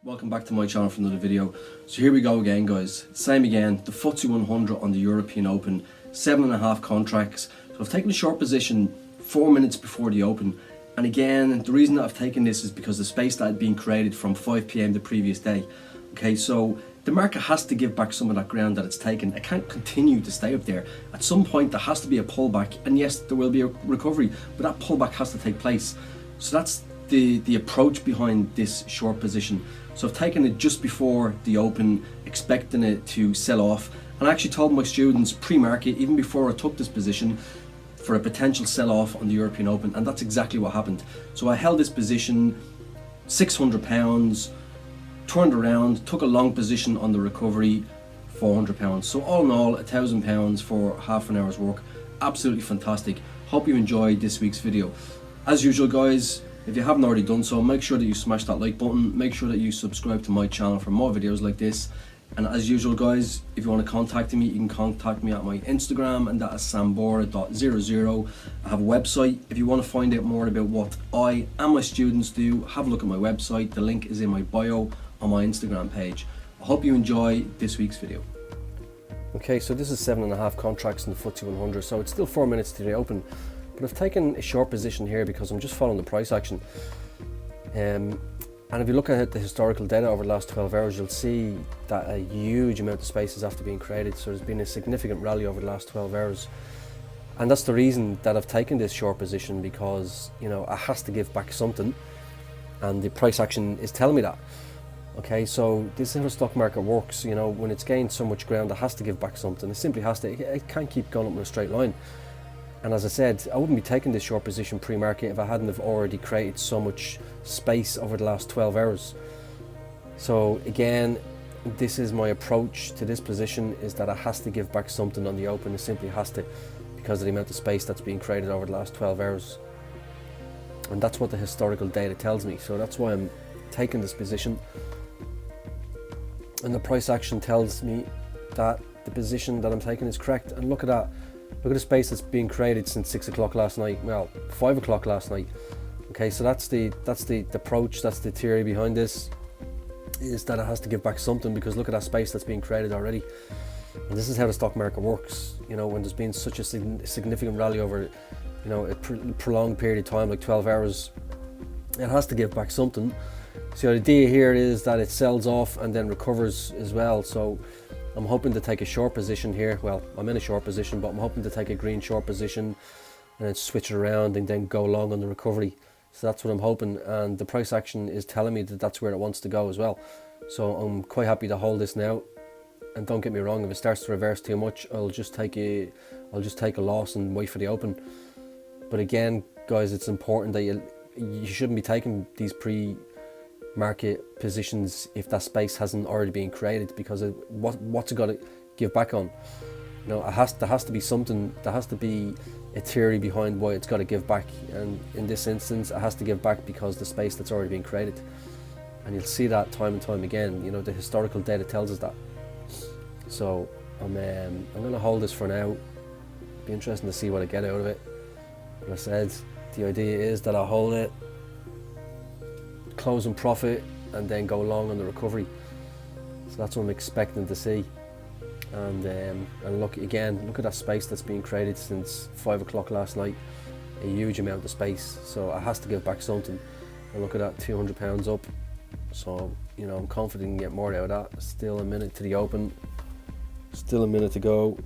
Welcome back to my channel for another video. So here we go again, guys. Same again, the FTSE 100 on the European Open, 7.5 contracts. So I've taken a short position 4 minutes before the open. And again, the reason that I've taken this is because the space that had been created from 5 p.m. the previous day. Okay, so the market has to give back some of that ground that it's taken. It can't continue to stay up there. At some point there has to be a pullback, and yes, there will be a recovery, but that pullback has to take place. So that's the approach behind this short position. So I've taken it just before the open, expecting it to sell off, and I actually told my students pre-market, even before I took this position, for a potential sell-off on the European Open, and that's exactly what happened. So I held this position, £600, turned around, took a long position on the recovery, £400. So all in all, £1,000 for half an hour's work. Absolutely fantastic. Hope you enjoyed this week's video. As usual, guys, if you haven't already done so, make sure that you smash that like button. Make sure that you subscribe to my channel for more videos like this. And as usual, guys, if you want to contact me, you can contact me at my Instagram, and that is sambora.00. I have a website. If you want to find out more about what I and my students do, have a look at my website. The link is in my bio on my Instagram page. I hope you enjoy this week's video. Okay, so this is 7.5 contracts in the FTSE 100, so it's still 4 minutes to the open. But I've taken a short position here because I'm just following the price action. And if you look at the historical data over the last 12 hours, you'll see that a huge amount of space is after being created. So there's been a significant rally over the last 12 hours. And that's the reason that I've taken this short position, because, you know, it has to give back something. And the price action is telling me that. Okay, so this is how the stock market works. You know, when it's gained so much ground, it has to give back something. It simply has to. It can't keep going up in a straight line. And as I said, I wouldn't be taking this short position pre-market if I hadn't have already created so much space over the last 12 hours. So again, this is my approach to this position, is that it has to give back something on the open. It simply has to, because of the amount of space that's being created over the last 12 hours. And that's what the historical data tells me. So that's why I'm taking this position. And the price action tells me that the position that I'm taking is correct. And look at that. Look at the space that's being created since 6 o'clock last night. Well, 5 o'clock last night. Okay, so that's the approach, that's the theory behind this, is that it has to give back something, because look at that space that's being created already. And this is how the stock market works. You know, when there's been such a significant rally over, you know, a prolonged period of time, like 12 hours, it has to give back something. So the idea here is that it sells off and then recovers as well. So I'm hoping to take a short position here. Well, I'm in a short position, but I'm hoping to take a green short position and then switch it around and then go long on the recovery. So that's what I'm hoping, and the price action is telling me that that's where it wants to go as well. So I'm quite happy to hold this now. And don't get me wrong, if it starts to reverse too much, I'll just take a loss and wait for the open. But again, guys, it's important that you shouldn't be taking these pre-market positions if that space hasn't already been created, because what's it got to give back on? You know, there has to be something. There has to be a theory behind why it's got to give back, and in this instance, it has to give back because the space that's already been created. And you'll see that time and time again. You know, the historical data tells us that. So I'm going to hold this for now. Be interesting to see what I get out of it. Like I said, the idea is that I hold it, close and profit, and then go long on the recovery. So that's what I'm expecting to see. And look at that space that's been created since 5 o'clock last night. A huge amount of space, so it has to give back something. And look at that, £200 up. So, you know, I'm confident you can get more out of that. Still a minute to the open, still a minute to go.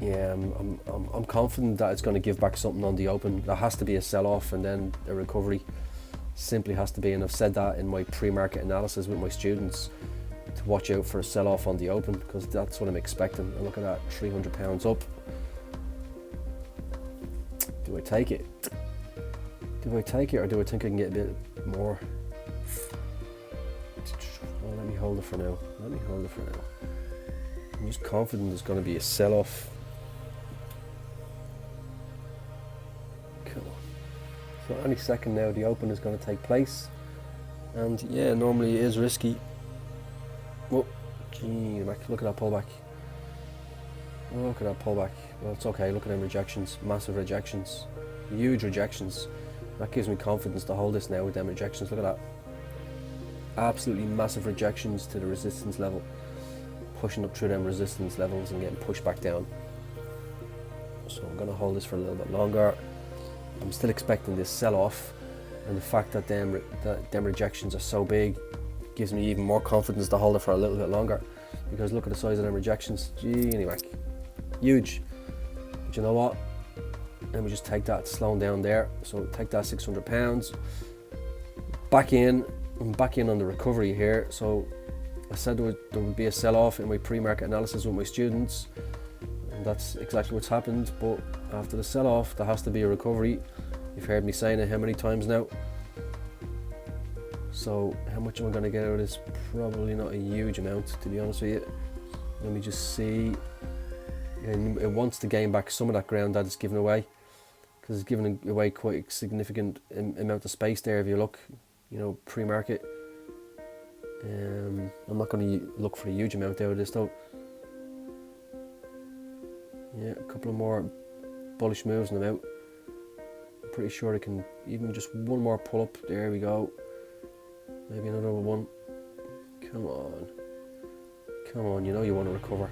Yeah, I'm confident that it's going to give back something on the open. There has to be a sell-off and then a recovery. Simply has to be, and I've said that in my pre-market analysis with my students, to watch out for a sell-off on the open, because that's what I'm expecting. And look at that, £300 up. Do I take it? Do I take it, or do I think I can get a bit more? Oh, let me hold it for now. I'm just confident there's going to be a sell-off. Cool. So any second now the open is going to take place, and yeah, normally it is risky. Oh, gee, look at that pullback. Look at that pullback. Well, it's okay. Look at them rejections, massive rejections, huge rejections. That gives me confidence to hold this now with them rejections. Look at that. Absolutely massive rejections to the resistance level. Pushing up through them resistance levels and getting pushed back down. So I'm going to hold this for a little bit longer. I'm still expecting this sell-off, and the fact that them rejections are so big gives me even more confidence to hold it for a little bit longer, because look at the size of them rejections. Gee, anyway, huge. But you know what? Let me just take that, slowing down there. So take that £600 back in. I'm back in on the recovery here. So I said there would be a sell-off in my pre-market analysis with my students, and that's exactly what's happened. But after the sell-off, there has to be a recovery. You've heard me saying it how many times now? So how much am I going to get out of this? Probably not a huge amount, to be honest with you. Let me just see. And it wants to gain back some of that ground that it's given away, because it's given away quite a significant amount of space there if you look, you know, pre-market. I'm not going to look for a huge amount out of this though. Yeah, a couple of more bullish moves and I'm out. I'm pretty sure I can even just one more pull up. There we go. Maybe another one. Come on. Come on, you know you want to recover.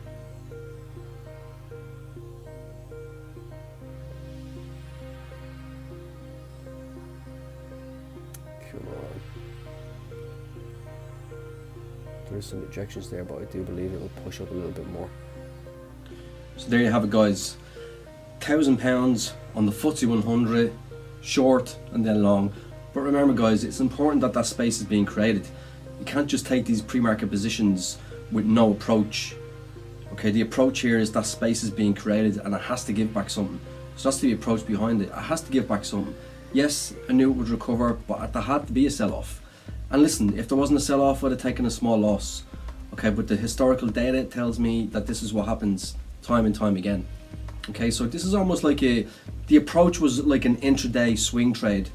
Come on. There's some rejections there, but I do believe it will push up a little bit more. So there you have it, guys. £1,000 on the FTSE 100, short and then long. But remember, guys, it's important that that space is being created. You can't just take these pre-market positions with no approach. Okay, the approach here is that space is being created and it has to give back something. So that's the approach behind it. It has to give back something. Yes, I knew it would recover, but there had to be a sell-off. And listen, if there wasn't a sell-off, I'd have taken a small loss. Okay, but the historical data tells me that this is what happens time and time again. Okay, so this is almost like the approach was like an intraday swing trade.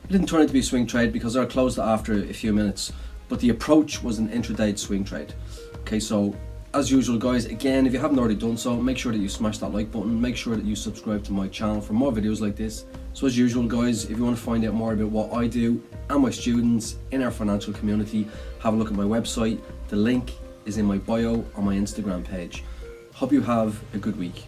It didn't turn out to be a swing trade because I closed it after a few minutes, but the approach was an intraday swing trade. Okay, so as usual, guys, again, if you haven't already done so, make sure that you smash that like button, make sure that you subscribe to my channel for more videos like this. So as usual, guys, if you want to find out more about what I do and my students in our financial community, have a look at my website. The link is in my bio on my Instagram page. Hope you have a good week.